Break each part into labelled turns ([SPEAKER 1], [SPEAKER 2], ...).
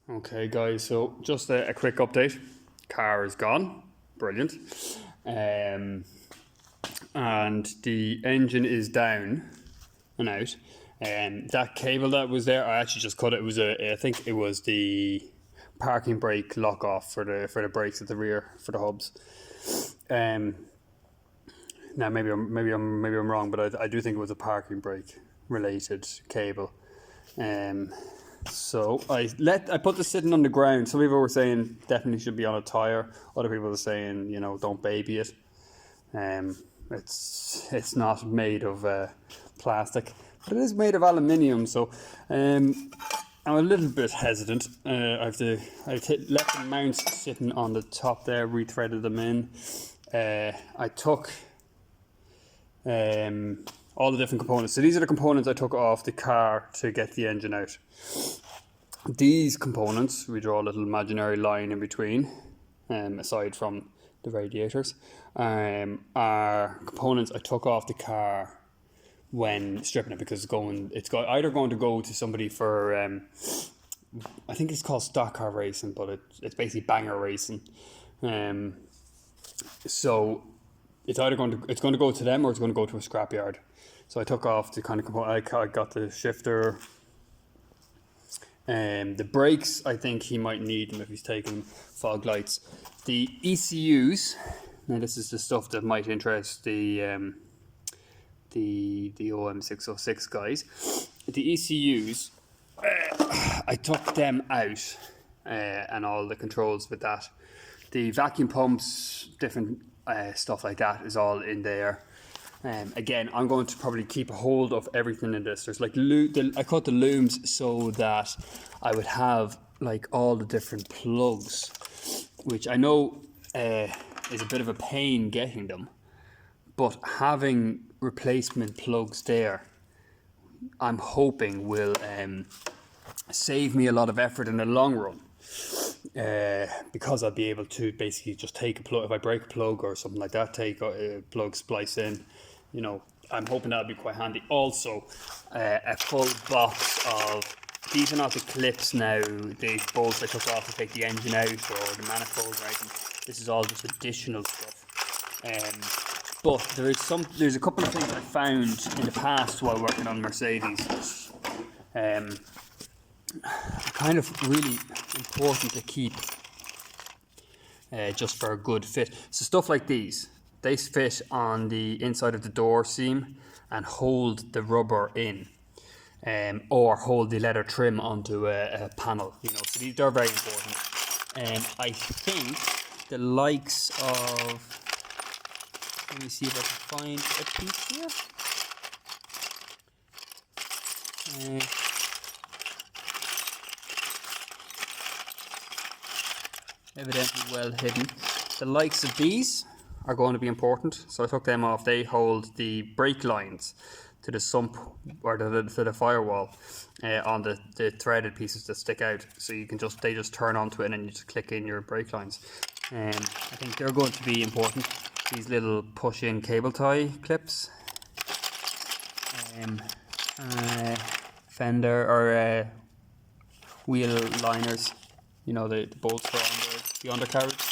[SPEAKER 1] Okay guys, so just a quick update. Car is gone, brilliant. And the engine is down and out. That cable that was there, I actually just cut it. It was I think it was the parking brake lock off for the brakes at the rear for the hubs. Now maybe I'm wrong, but I do think it was a parking brake related cable. So I put this sitting on the ground. Some people were saying definitely should be on a tire. Other people were saying, don't baby it. It's not made of plastic, but it is made of aluminium. So I'm a little bit hesitant. Left the mounts sitting on the top there, rethreaded them in. I took all the different components. So these are the components I took off the car to get the engine out. These components, we draw a little imaginary line in between, aside from the radiators, are components I took off the car when stripping it, because it's either going to go to somebody for, I think it's called stock car racing, but it's basically banger racing. So it's going to go to them, or it's going to go to a scrapyard. So I took off the kind of component. I got the shifter. The brakes, I think he might need them if he's taking fog lights. The ECUs, now this is the stuff that might interest the Om606 guys. The ECUs, I took them out, and all the controls with that. The vacuum pumps, different stuff like that is all in there. Again, I'm going to probably keep a hold of everything in this. There's like I cut the looms so that I would have like all the different plugs, which I know is a bit of a pain getting them, but having replacement plugs there, I'm hoping will save me a lot of effort in the long run. Because I'll be able to basically just take a plug. If I break a plug or something like that, take a plug, splice in. I'm hoping that'll be quite handy. Also, a full box of, these are not the clips now, the bolts I took off to take the engine out, or the manifold or anything. This is all just additional stuff. But there's a couple of things I found in the past while working on Mercedes. Kind of really important to keep, just for a good fit. So stuff like these, they fit on the inside of the door seam and hold the rubber in, or hold the leather trim onto a panel. So they're very important. I think the likes of, let me see if I can find a piece here. Evidently well hidden. The likes of these are going to be important, so I took them off. They hold the brake lines to the sump, or to the firewall, on the threaded pieces that stick out. So they just turn onto it, and then you just click in your brake lines. I think they're going to be important. These little push-in cable tie clips, fender or wheel liners. The bolts for the undercarriage.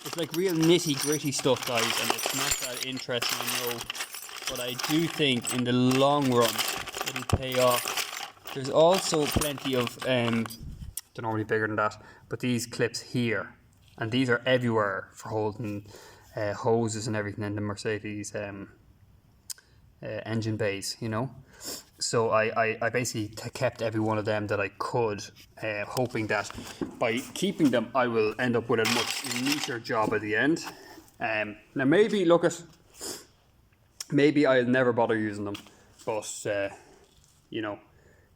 [SPEAKER 1] It's like real nitty gritty stuff, guys, and it's not that interesting, I know, but I do think in the long run it'll pay off. There's also plenty of, they're normally bigger than that, but these clips here, and these are everywhere for holding hoses and everything in the Mercedes engine bays, So I basically kept every one of them that I could, hoping that by keeping them I will end up with a much neater job at the end. Now maybe I'll never bother using them, but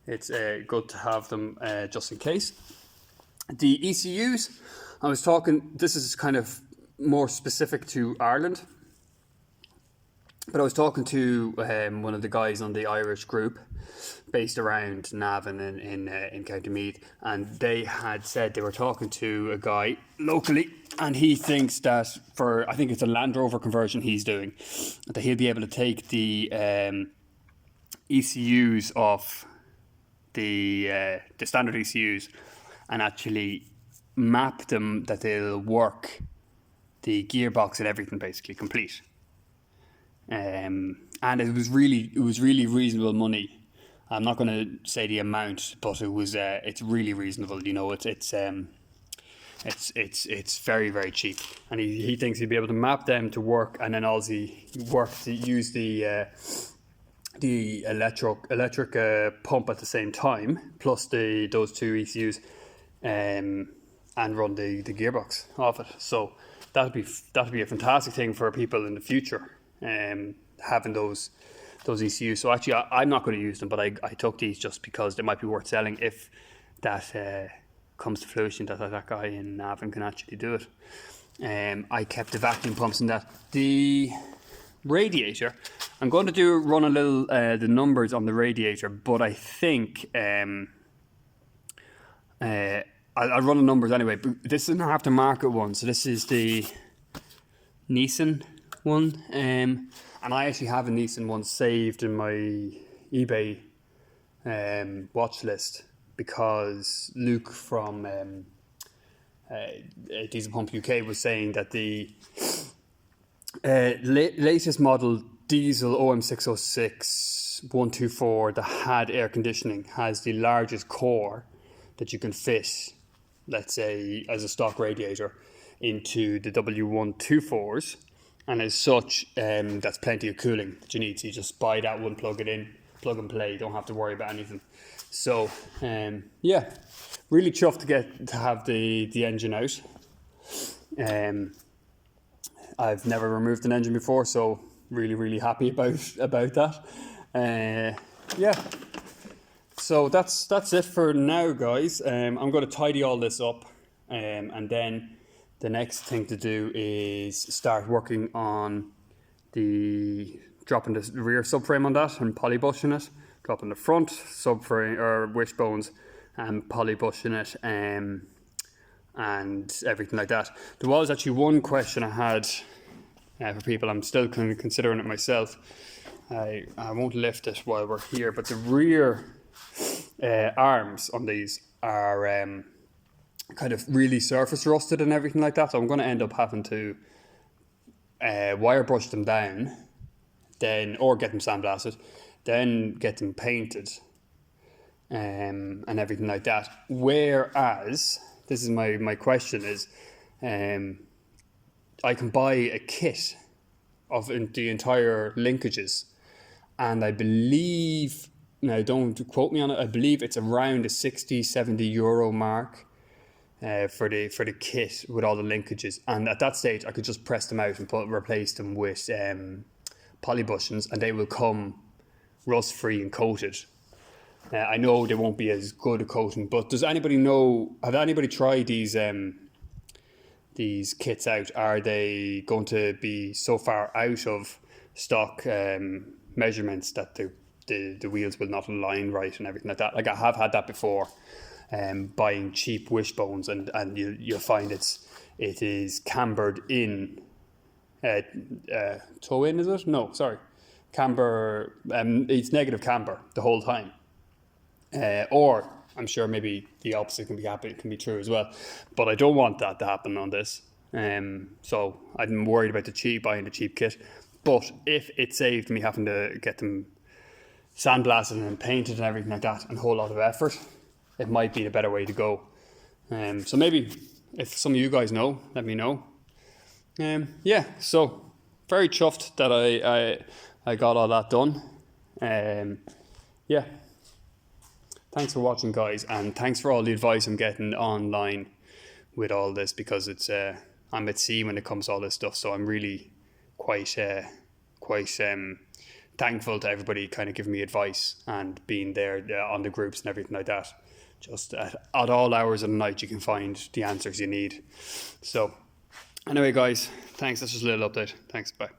[SPEAKER 1] it's good to have them just in case. The ECUs, this is kind of more specific to Ireland. But I was talking to one of the guys on the Irish group based around Navan in County Meath, and they had said they were talking to a guy locally, and he thinks that I think it's a Land Rover conversion he's doing, that he'll be able to take the ECUs off the standard ECUs and actually map them that they'll work the gearbox and everything basically complete. And it was really reasonable money. I'm not going to say the amount, but it's really reasonable. You know, it's very, very cheap, and he thinks he'd be able to map them to work, and then also work to use the electric pump at the same time, plus those two ECUs, and run the gearbox off it. So that'd be a fantastic thing for people in the future, having those ECUs. So actually, I'm not going to use them, but I took these just because they might be worth selling if that comes to fruition, that guy in Navan can actually do it. I kept the vacuum pumps and that. The radiator, I'm going to run a little the numbers on the radiator, but I think I'll run the numbers anyway. But this is an aftermarket one, so this is the Nissan one, and I actually have a Nissan one saved in my eBay watch list, because Luke from Diesel Pump UK was saying that the latest model diesel Om606 w124 that had air conditioning has the largest core that you can fit, let's say, as a stock radiator into the w124s, and as such that's plenty of cooling that you need. So you just buy that one, plug it in, plug and play, don't have to worry about anything. So yeah, really chuffed to have the engine out. I've never removed an engine before, so really happy about that. Yeah, so that's it for now, guys. I'm going to tidy all this up, and then the next thing to do is start working on dropping the rear subframe on that and polybushing it, dropping the front subframe or wishbones and polybushing it, and everything like that. There was actually one question I had for people. I'm still kind of considering it myself. I won't lift it while we're here, but the rear arms on these are kind of really surface rusted and everything like that. So I'm going to end up having to wire brush them down, then or get them sandblasted, then get them painted, and everything like that. Whereas, this is my question is, I can buy a kit of the entire linkages, and I believe, now don't quote me on it, I believe it's around the 60-70 euro mark for the kit with all the linkages. And at that stage I could just press them out and replace them with polybushings, and they will come rust free and coated. I know they won't be as good a coating, but does anybody know, have anybody tried these kits out? Are they going to be so far out of stock measurements that the wheels will not align right and everything like that? Like, I have had that before, buying cheap wishbones, and you'll find it is cambered in, toe in, is it? No, sorry, camber, it's negative camber the whole time. Or I'm sure maybe the opposite can be true as well, but I don't want that to happen on this. So I'm worried about buying the cheap kit. But if it saved me having to get them sandblasted and painted and everything like that, and a whole lot of effort, it might be the better way to go. So maybe if some of you guys know, let me know. Yeah, so very chuffed that I got all that done. Yeah. Thanks for watching, guys, and thanks for all the advice I'm getting online with all this, because it's I'm at sea when it comes to all this stuff. So I'm really quite thankful to everybody kind of giving me advice and being there on the groups and everything like that. Just at all hours of the night you can find the answers you need. So anyway, guys, thanks. That's just a little update. Thanks. Bye.